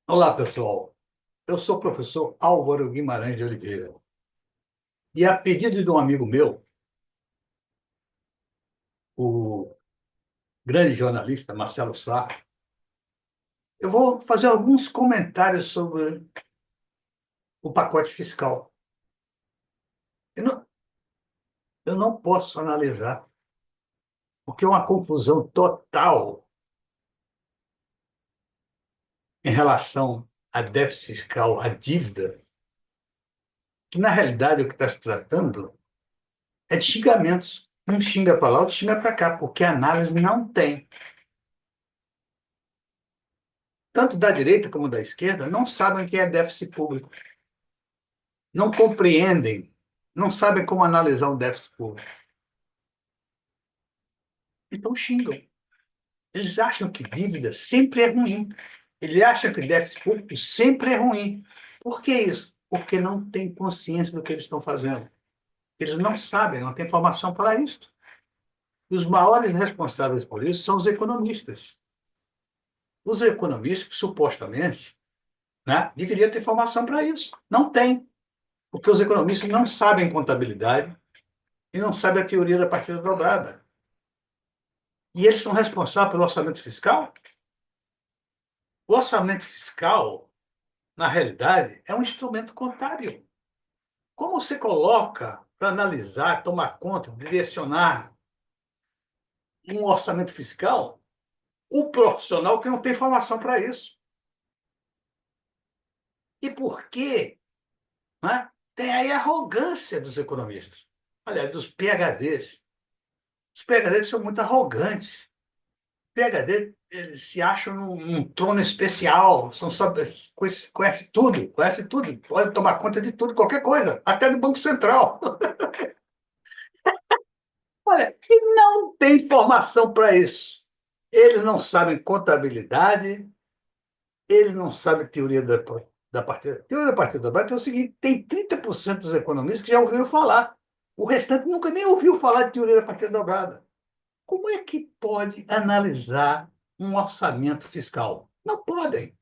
Olá, pessoal. Eu sou o professor Álvaro Guimarães de Oliveira. E a pedido de um amigo meu, o grande jornalista Marcelo Sá, eu vou fazer alguns comentários sobre o pacote fiscal. Eu não, eu não posso analisar, porque é uma confusão total em relação a déficit fiscal, a dívida, que na realidade o que está se tratando é de xingamentos. Um xinga para lá, outro xinga para cá, porque a análise não tem. Tanto da direita como da esquerda não sabem o que é déficit público, não compreendem, não sabem como analisar um déficit público. Então xingam. Eles acham que dívida sempre é ruim. Eles acham que déficit público sempre é ruim. Por que isso? Porque não têm consciência do que eles estão fazendo. Eles não sabem, não têm formação para isso. E os maiores responsáveis por isso são os economistas. Os economistas, supostamente, né, deveriam ter formação para isso. Não tem, porque os economistas não sabem contabilidade e não sabem a teoria da partida dobrada. E eles são responsáveis pelo orçamento fiscal? O orçamento fiscal, na realidade, é um instrumento contábil. Como você coloca para analisar, tomar conta, direcionar um orçamento fiscal o profissional que não tem formação para isso? E por quê? Né? Tem aí a arrogância dos economistas, aliás, dos PhDs. Os PhDs são muito arrogantes. PhD, eles se acham num trono especial, são conhece tudo, pode tomar conta de tudo, qualquer coisa, até do Banco Central. Olha, e não tem formação para isso. Eles não sabem contabilidade, eles não sabem teoria da partida. Teoria da partida do Brasil é o seguinte: tem 30% dos economistas que já ouviram falar. O restante nunca nem ouviu falar de teoria da partida dobrada. Como é que pode analisar um orçamento fiscal? Não podem.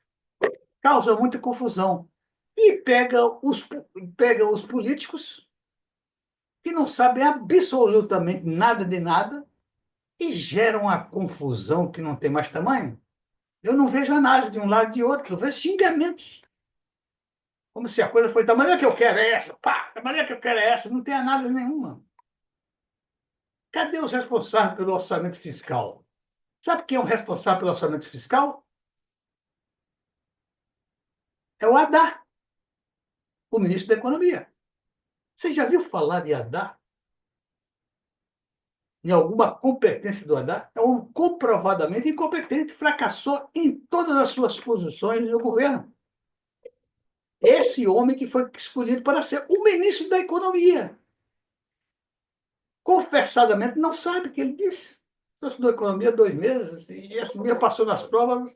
Causa muita confusão. E pega os políticos que não sabem absolutamente nada de nada e geram uma confusão que não tem mais tamanho. Eu não vejo análise de um lado e de outro, eu vejo xingamentos. Como se a coisa foi da maneira que eu quero é essa, pá, da maneira que eu quero é essa, não tem análise nenhuma. Cadê os responsáveis pelo orçamento fiscal? Sabe quem é o responsável pelo orçamento fiscal? É o Haddad, o ministro da Economia. Você já viu falar de Haddad? Em alguma competência do Haddad? É um comprovadamente incompetente, fracassou em todas as suas posições no governo. Esse homem que foi escolhido para ser o ministro da Economia, confessadamente não sabe o que ele disse. Eu estudou economia 2 meses e esse dia passou nas provas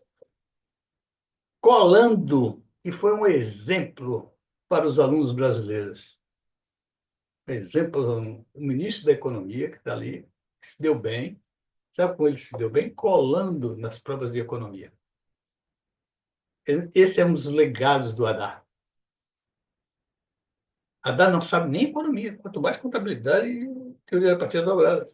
colando, e foi um exemplo para os alunos brasileiros. Exemplo, o ministro da Economia, que está ali, se deu bem. Sabe como ele se deu bem? Colando nas provas de economia. Esse é um dos legados do Haddad. Haddad não sabe nem economia, quanto mais contabilidade e teoria da partida dobrada.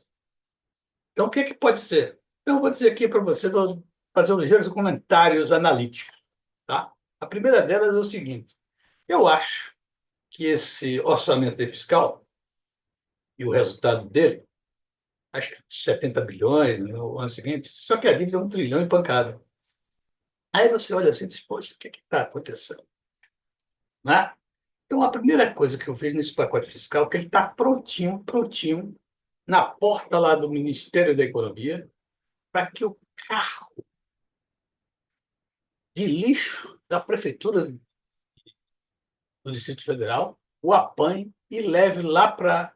Então, o que, é que pode ser? Então, eu vou dizer aqui para você, vou fazer uns ligeiros comentários analíticos. Tá? A primeira delas é o seguinte: eu acho que esse orçamento fiscal e o resultado dele, acho que 70 bilhões no ano seguinte, só que a dívida é 1 trilhão e pancada. Aí você olha assim e diz, poxa, o que está acontecendo? Né? Então, a primeira coisa que eu vejo nesse pacote fiscal é que ele está prontinho, prontinho, na porta lá do Ministério da Economia, para que o carro de lixo da Prefeitura do Distrito Federal o apanhe e leve lá para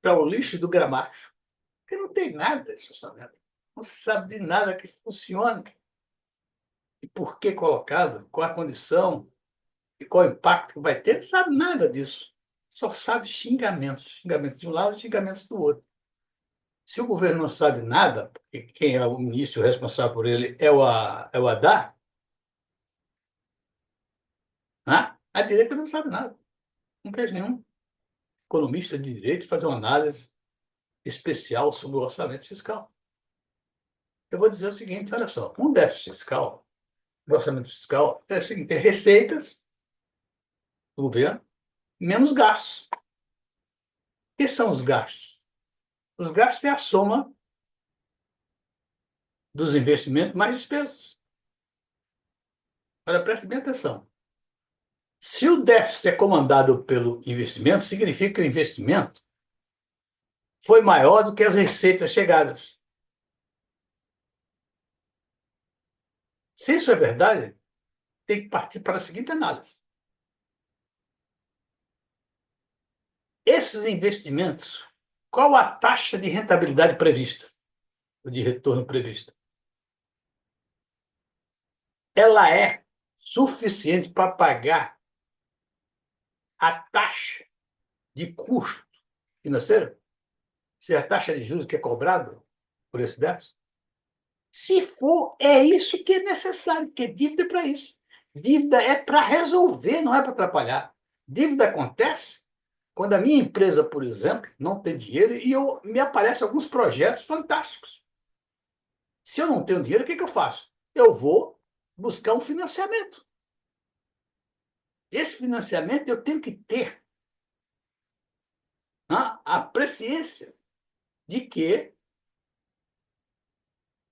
o lixo do Gramacho. Porque não tem nada esse orçamento. Não se sabe de nada que funcione. E por que colocado, qual a condição e qual o impacto que vai ter, não sabe nada disso. Só sabe xingamentos. Xingamentos de um lado e xingamentos do outro. Se o governo não sabe nada, porque quem é o ministro responsável por ele é o Haddad, Né? A direita não sabe nada. Não fez nenhum economista de direito fazer uma análise especial sobre o orçamento fiscal. Eu vou dizer o seguinte, olha só, um déficit fiscal, o orçamento fiscal é o seguinte, é receitas do governo menos gastos. O que são os gastos? Os gastos é a soma dos investimentos mais despesas. Agora, preste bem atenção. Se o déficit é comandado pelo investimento, significa que o investimento foi maior do que as receitas chegadas. Se isso é verdade, tem que partir para a seguinte análise. Esses investimentos, qual a taxa de rentabilidade prevista, ou de retorno prevista? Ela é suficiente para pagar a taxa de custo financeiro? Se é a taxa de juros que é cobrada por esse déficit? Se for, é isso que é necessário, porque dívida é para isso. Dívida é para resolver, não é para atrapalhar. Dívida acontece quando a minha empresa, por exemplo, não tem dinheiro e me aparecem alguns projetos fantásticos. Se eu não tenho dinheiro, o que eu faço? Eu vou buscar um financiamento. Esse financiamento eu tenho que ter, né, a presciência de que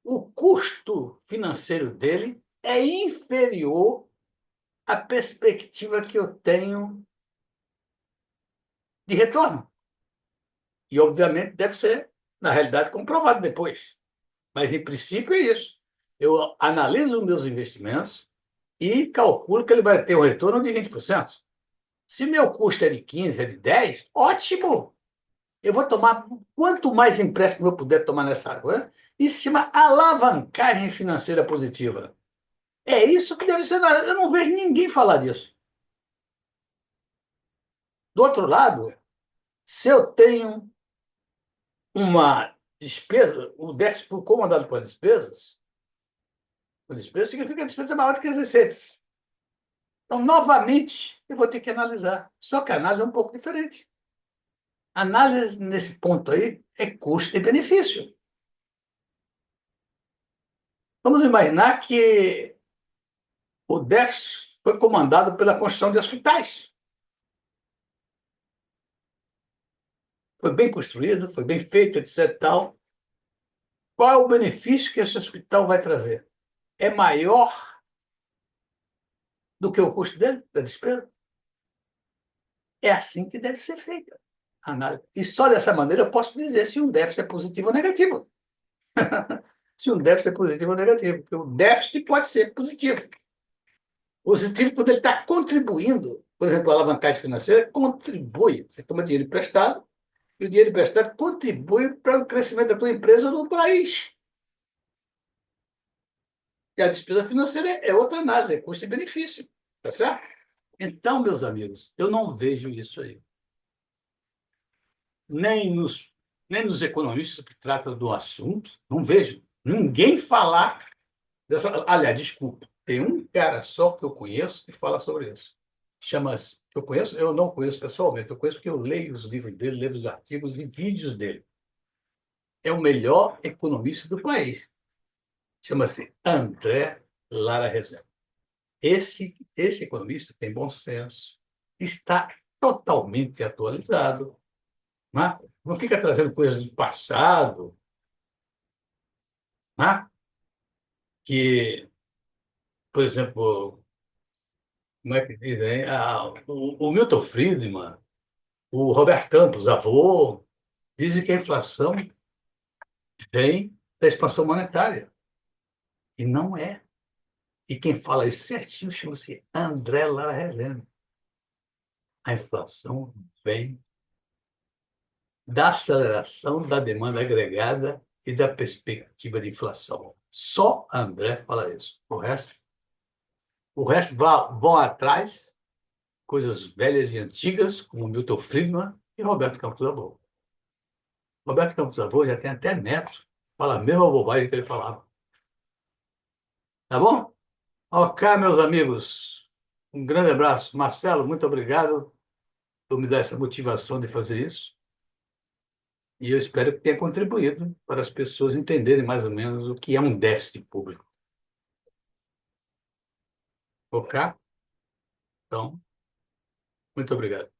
o custo financeiro dele é inferior à perspectiva que eu tenho de retorno. E, obviamente, deve ser, na realidade, comprovado depois. Mas, em princípio, é isso. Eu analiso os meus investimentos e calculo que ele vai ter um retorno de 20%. Se meu custo é de 15, é de 10, ótimo! Eu vou tomar quanto mais empréstimo eu puder tomar nessa água, né? Isso se chama alavancagem financeira positiva. É isso que deve ser. Eu não vejo ninguém falar disso. Do outro lado, se eu tenho uma despesa, o déficit comandado por despesas significa que a despesa é maior do que as receitas. Então, novamente, eu vou ter que analisar. Só que a análise é um pouco diferente. A análise nesse ponto aí é custo e benefício. Vamos imaginar que o déficit foi comandado pela construção de hospitais. Foi bem construído, foi bem feito, etc. Tal. Qual é o benefício que esse hospital vai trazer? É maior do que o custo dele, da despesa? É assim que deve ser feita a análise. E só dessa maneira eu posso dizer se um déficit é positivo ou negativo. Se um déficit é positivo ou negativo. Porque o déficit pode ser positivo. Positivo quando ele está contribuindo, por exemplo, a alavancagem financeira contribui. Você toma dinheiro emprestado e o dinheiro emprestado contribui para o crescimento da tua empresa no país. E a despesa financeira é outra análise, é custo e benefício. Tá certo? Então, meus amigos, eu não vejo isso aí. Nem nos, nem nos economistas que tratam do assunto, não vejo ninguém falar dessa. Aliás, desculpa, tem um cara só que eu conheço que fala sobre isso. Chama-se, eu conheço, eu não conheço pessoalmente, eu conheço porque eu leio os livros dele, leio os artigos e vídeos dele. É o melhor economista do país. Chama-se André Lara Rezende. Esse economista tem bom senso, está totalmente atualizado, né? Não fica trazendo coisas do passado, né? Que, por exemplo, como é que dizem? O Milton Friedman, o Roberto Campos, avô, dizem que a inflação vem da expansão monetária. E não é. E quem fala isso certinho chama-se André Lara Rezende. A inflação vem da aceleração da demanda agregada e da perspectiva de inflação. Só André fala isso. O resto vão atrás, coisas velhas e antigas, como Milton Friedman e Roberto Campos Avô. Roberto Campos Avô já tem até neto, fala a mesma bobagem que ele falava. Tá bom? Ok, meus amigos. Um grande abraço. Marcelo, muito obrigado por me dar essa motivação de fazer isso. E eu espero que tenha contribuído para as pessoas entenderem mais ou menos o que é um déficit público. Ok? Então, muito obrigado.